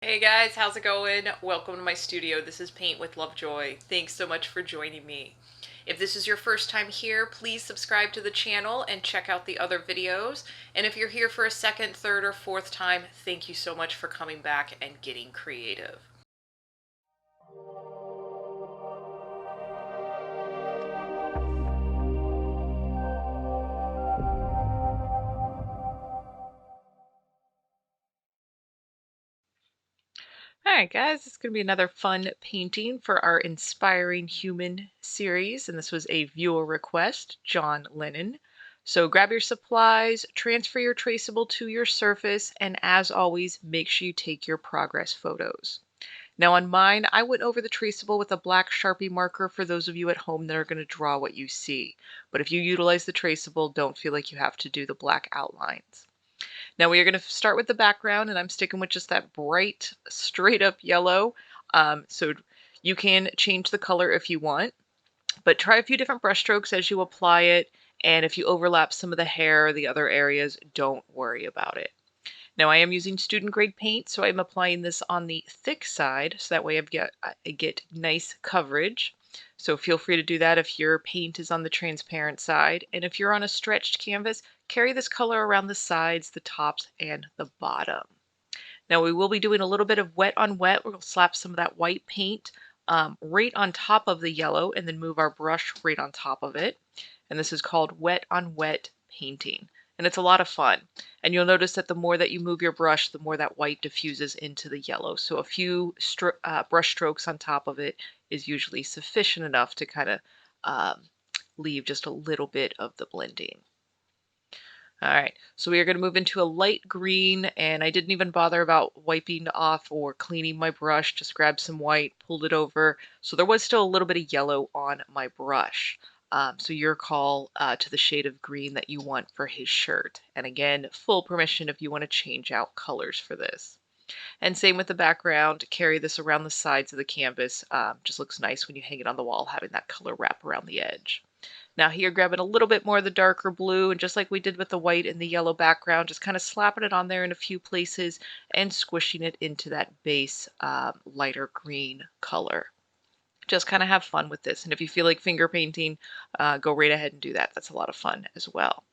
Hey guys, how's it going? Welcome to my studio. This is Paint with Lovejoy. Thanks so much for joining me. If this is your first time here, please subscribe to the channel and check out the other videos. And if you're here for a second, third, or fourth time, thank you so much for coming back and getting creative. Alright guys, it's going to be another fun painting for our Inspiring Human series, and this was a viewer request, John Lennon. So grab your supplies, transfer your traceable to your surface, and as always, make sure you take your progress photos. Now on mine, I went over the traceable with a black Sharpie marker for those of you at home that are going to draw what you see. But if you utilize the traceable, don't feel like you have to do the black outlines. Now we are going to start with the background, and I'm sticking with just that bright, straight up yellow. So you can change the color if you want, but try a few different brush strokes as you apply it. And if you overlap some of the hair or the other areas, don't worry about it. Now I am using student grade paint, so I'm applying this on the thick side, so that way I get nice coverage. So feel free to do that if your paint is on the transparent side. And if you're on a stretched canvas, carry this color around the sides, the tops, and the bottom. Now we will be doing a little bit of wet on wet. We'll slap some of that white paint right on top of the yellow and then move our brush right on top of it. And this is called wet on wet painting. And it's a lot of fun. And you'll notice that the more that you move your brush, the more that white diffuses into the yellow. So a few brush strokes on top of it is usually sufficient enough to kind of leave just a little bit of the blending. All right, so we are going to move into a light green, and I didn't even bother about wiping off or cleaning my brush, just grabbed some white, pulled it over. So there was still a little bit of yellow on my brush. So your call to the shade of green that you want for his shirt. And again, full permission if you want to change out colors for this. And same with the background, carry this around the sides of the canvas. Just looks nice when you hang it on the wall, having that color wrap around the edge. Now here, grabbing a little bit more of the darker blue, and just like we did with the white and the yellow background, just kind of slapping it on there in a few places and squishing it into that base lighter green color. Just kind of have fun with this. And if you feel like finger painting, go right ahead and do that. That's a lot of fun as well.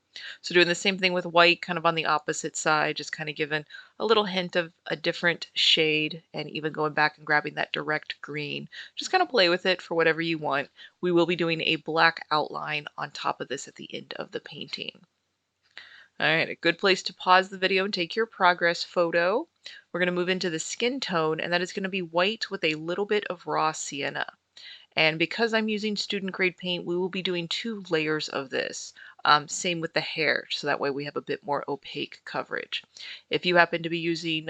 So doing the same thing with white, kind of on the opposite side, just kind of giving a little hint of a different shade, and even going back and grabbing that direct green. Just kind of play with it for whatever you want. We will be doing a black outline on top of this at the end of the painting. All right, a good place to pause the video and take your progress photo. We're going to move into the skin tone, and that is going to be white with a little bit of raw sienna. And because I'm using student grade paint, we will be doing 2 layers of this. Same with the hair, so that way we have a bit more opaque coverage. If you happen to be using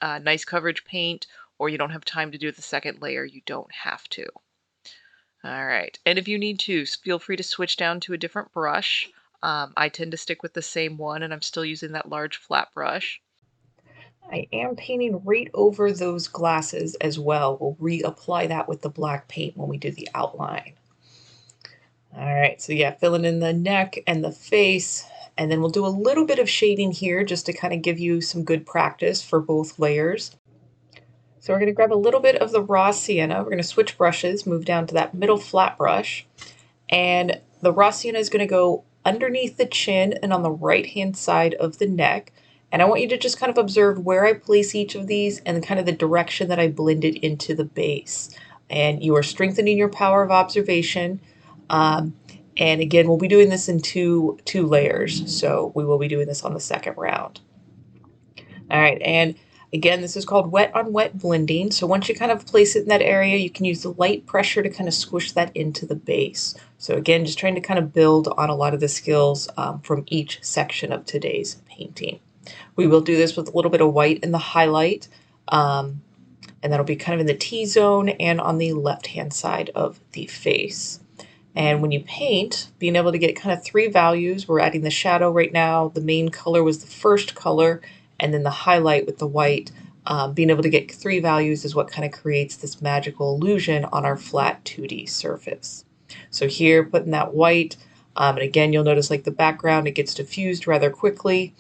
nice coverage paint, or you don't have time to do the second layer, you don't have to. All right, and if you need to, feel free to switch down to a different brush. I tend to stick with the same one, and I'm still using that large flat brush. I am painting right over those glasses as well. We'll reapply that with the black paint when we do the outline. All right, so yeah, filling in the neck and the face, and then we'll do a little bit of shading here just to kind of give you some good practice for both layers. So we're going to grab a little bit of the raw sienna. We're going to switch brushes, move down to that middle flat brush, and the raw sienna is going to go underneath the chin and on the right-hand side of the neck. And I want you to just kind of observe where I place each of these and kind of the direction that I blend it into the base. And you are strengthening your power of observation. And again, we'll be doing this in two layers. So we will be doing this on the second round. All right, and again, this is called wet on wet blending. So once you kind of place it in that area, you can use the light pressure to kind of squish that into the base. So again, just trying to kind of build on a lot of the skills from each section of today's painting. We will do this with a little bit of white in the highlight, and that'll be kind of in the T-zone and on the left-hand side of the face. And when you paint, being able to get kind of 3 values, we're adding the shadow right now. The main color was the first color, and then the highlight with the white. Being able to get 3 values is what kind of creates this magical illusion on our flat 2D surface. So here, putting that white, and again, you'll notice like the background, it gets diffused rather quickly.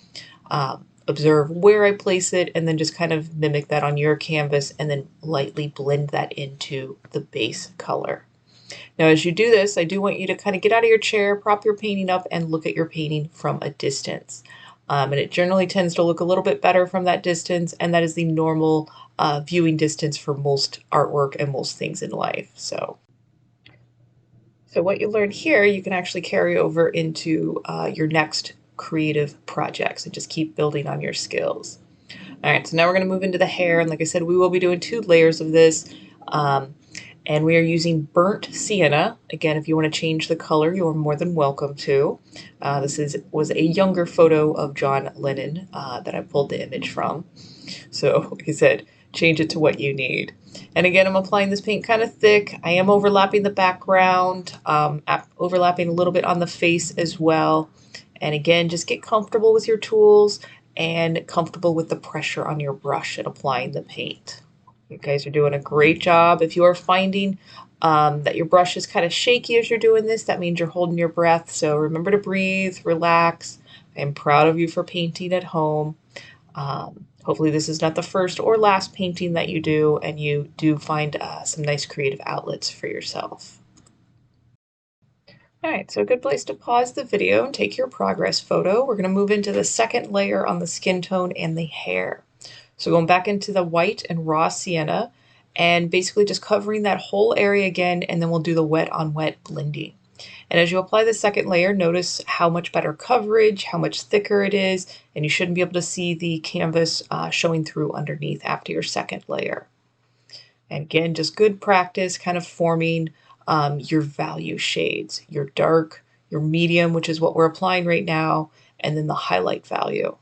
observe where I place it and then just kind of mimic that on your canvas and then lightly blend that into the base color. Now, as you do this, I do want you to kind of get out of your chair, prop your painting up, and look at your painting from a distance. And it generally tends to look a little bit better from that distance, and that is the normal viewing distance for most artwork and most things in life. So what you learn here, you can actually carry over into your next creative projects and just keep building on your skills. All right, so now we're going to move into the hair, and like I said, we will be doing 2 layers of this. And we are using burnt sienna. Again, if you want to change the color, you are more than welcome to. This was a younger photo of John Lennon that I pulled the image from. So, like I said, change it to what you need. And again, I'm applying this paint kind of thick. I am overlapping the background, overlapping a little bit on the face as well. And again, just get comfortable with your tools and comfortable with the pressure on your brush and applying the paint. You guys are doing a great job. If you are finding that your brush is kind of shaky as you're doing this, that means you're holding your breath. So remember to breathe, relax. I am proud of you for painting at home. Hopefully this is not the first or last painting that you do, and you do find some nice creative outlets for yourself. All right, so a good place to pause the video and take your progress photo. We're going to move into the second layer on the skin tone and the hair. So going back into the white and raw sienna and basically just covering that whole area again, and then we'll do the wet on wet blending. And as you apply the second layer, notice how much better coverage, how much thicker it is, and you shouldn't be able to see the canvas showing through underneath after your second layer. And again, just good practice kind of forming your value shades, your dark, your medium, which is what we're applying right now, and then the highlight value.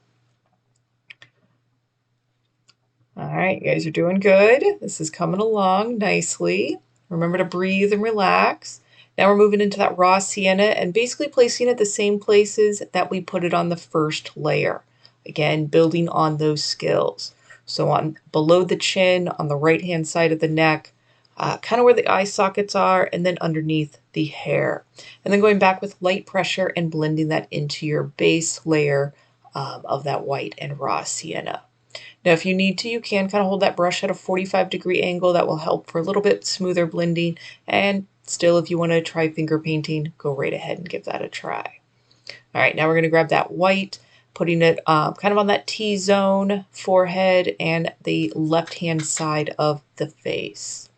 All right, you guys are doing good. This is coming along nicely. Remember to breathe and relax. Now we're moving into that raw sienna and basically placing it the same places that we put it on the first layer. Again, building on those skills. So on below the chin, on the right-hand side of the neck, kind of where the eye sockets are, and then underneath the hair. And then going back with light pressure and blending that into your base layer of that white and raw sienna. Now, if you need to, you can kind of hold that brush at a 45-degree angle. That will help for a little bit smoother blending. And still, if you want to try finger painting, go right ahead and give that a try. All right, now we're going to grab that white, putting it kind of on that T-zone, forehead, and the left-hand side of the face.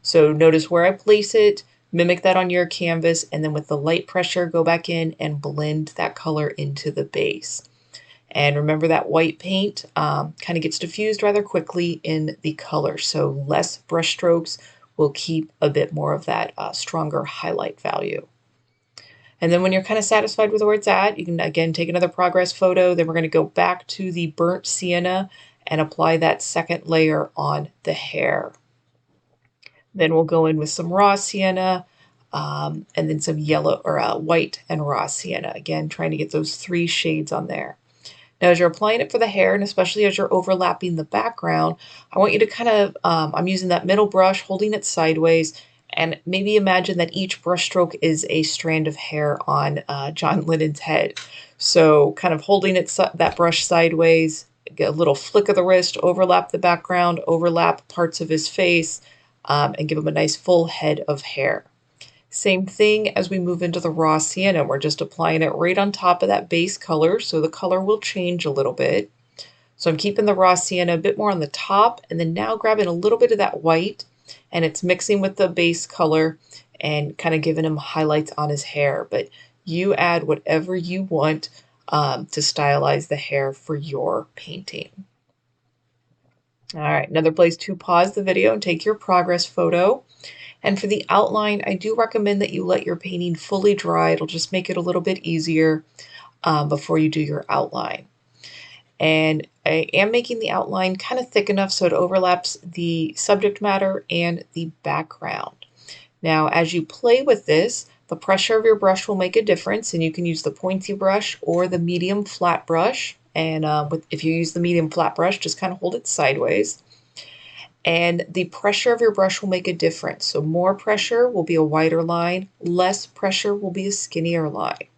So notice where I place it, mimic that on your canvas, and then with the light pressure, go back in and blend that color into the base. And remember that white paint kind of gets diffused rather quickly in the color. So less brush strokes will keep a bit more of that stronger highlight value. And then when you're kind of satisfied with where it's at, you can again take another progress photo. Then we're going to go back to the burnt sienna and apply that second layer on the hair. Then we'll go in with some raw sienna and then some yellow or white and raw sienna. Again, trying to get those 3 shades on there. Now, as you're applying it for the hair, and especially as you're overlapping the background, I want you to kind of, I'm using that middle brush, holding it sideways, and maybe imagine that each brush stroke is a strand of hair on John Lennon's head. So kind of holding it that brush sideways, get a little flick of the wrist, overlap the background, overlap parts of his face, and give him a nice full head of hair. Same thing as we move into the raw sienna. We're just applying it right on top of that base color, so the color will change a little bit. So I'm keeping the raw sienna a bit more on the top, and then now grabbing a little bit of that white, and it's mixing with the base color and kind of giving him highlights on his hair. But you add whatever you want to stylize the hair for your painting. All right, another place to pause the video and take your progress photo. And for the outline, I do recommend that you let your painting fully dry. It'll just make it a little bit easier before you do your outline. And I am making the outline kind of thick enough so it overlaps the subject matter and the background. Now, as you play with this, the pressure of your brush will make a difference, and you can use the pointy brush or the medium flat brush. And if you use the medium flat brush, just kind of hold it sideways. And the pressure of your brush will make a difference. So more pressure will be a wider line, less pressure will be a skinnier line.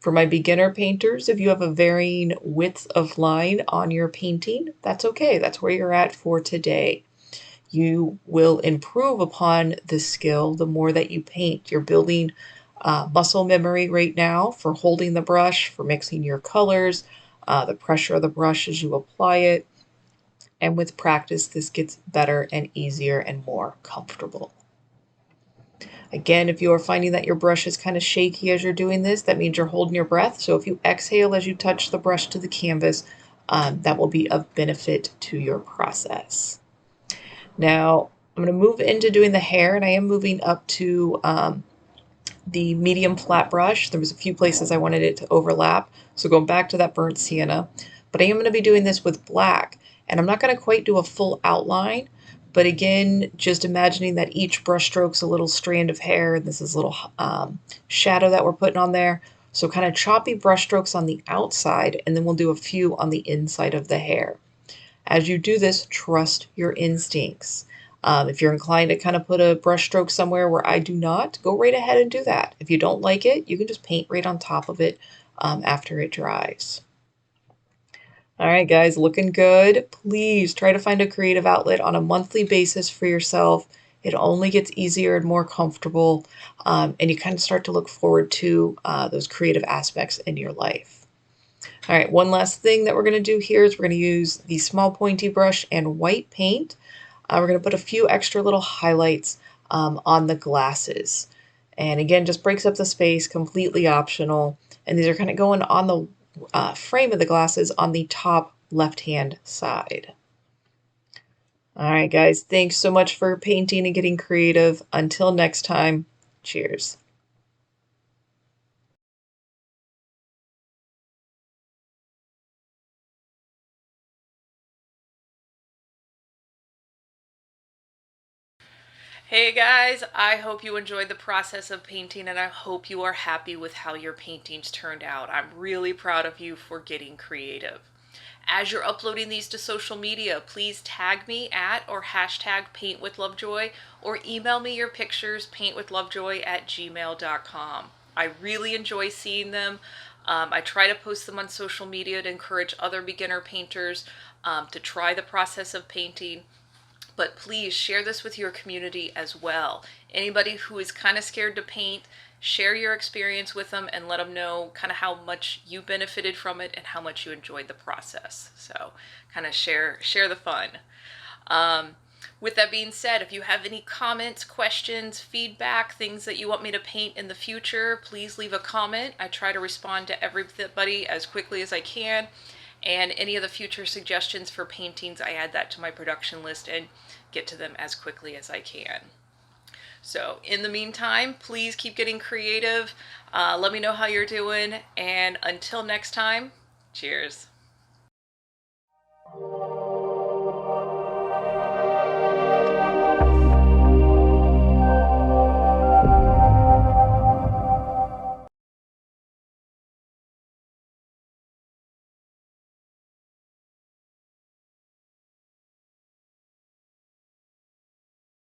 For my beginner painters, if you have a varying width of line on your painting, that's okay. That's where you're at for today. You will improve upon this skill the more that you paint. You're building muscle memory right now for holding the brush, for mixing your colors, the pressure of the brush as you apply it. And with practice, this gets better and easier and more comfortable. Again, if you are finding that your brush is kind of shaky as you're doing this, that means you're holding your breath. So if you exhale as you touch the brush to the canvas, that will be of benefit to your process. Now, I'm going to move into doing the hair, and I am moving up to the medium flat brush. There was a few places I wanted it to overlap, so going back to that burnt sienna. But I am going to be doing this with black, and I'm not going to quite do a full outline, but again, just imagining that each brush stroke's a little strand of hair, and this is a little shadow that we're putting on there. So kind of choppy brush strokes on the outside, and then we'll do a few on the inside of the hair. As you do this, trust your instincts. If you're inclined to kind of put a brush stroke somewhere where I do not, go right ahead and do that. If you don't like it, you can just paint right on top of it after it dries. All right, guys, looking good. Please try to find a creative outlet on a monthly basis for yourself. It only gets easier and more comfortable, and you kind of start to look forward to those creative aspects in your life. All right, one last thing that we're going to do here is we're going to use the small pointy brush and white paint. We're going to put a few extra little highlights on the glasses. And again, just breaks up the space, completely optional. And these are kind of going on the frame of the glasses on the top left-hand side. All right, guys, thanks so much for painting and getting creative. Until next time, cheers. Hey guys, I hope you enjoyed the process of painting and I hope you are happy with how your paintings turned out. I'm really proud of you for getting creative. As you're uploading these to social media, please tag me at or hashtag paintwithlovejoy or email me your pictures paintwithlovejoy@gmail.com. I really enjoy seeing them. I try to post them on social media to encourage other beginner painters to try the process of painting. But please share this with your community as well. Anybody who is kind of scared to paint, share your experience with them and let them know kind of how much you benefited from it and how much you enjoyed the process. So kind of share the fun. With that being said, if you have any comments, questions, feedback, things that you want me to paint in the future, please leave a comment. I try to respond to everybody as quickly as I can. And any of the future suggestions for paintings, I add that to my production list and get to them as quickly as I can. So in the meantime, please keep getting creative. Let me know how you're doing. And until next time, cheers.